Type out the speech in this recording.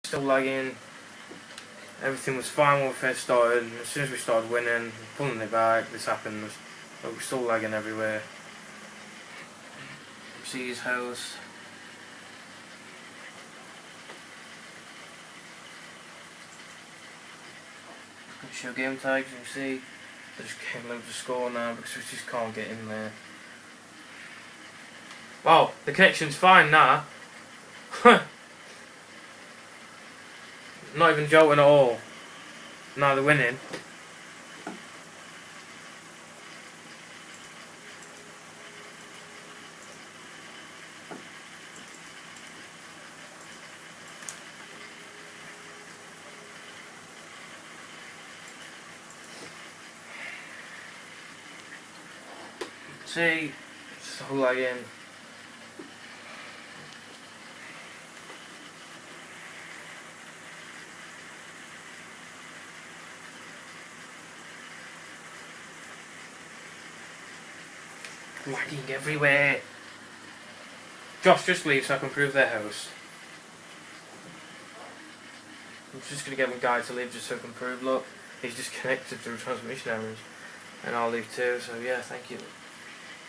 still lagging. Everything was fine when we first started. As soon as we started winning, pulling it back, this happened. But we're still lagging everywhere. See his house. Gonna show game tags. You can see I just can't load the score now because we just can't get in there. Wow, the connection's fine now. Not even jolting at all. Now they're winning. See, it's all lagging. Lagging everywhere. Josh, just leave so I can prove their house. I'm just going to get my guy to leave just so I can prove, look, he's disconnected through transmission errors. And I'll leave too, so yeah, thank you.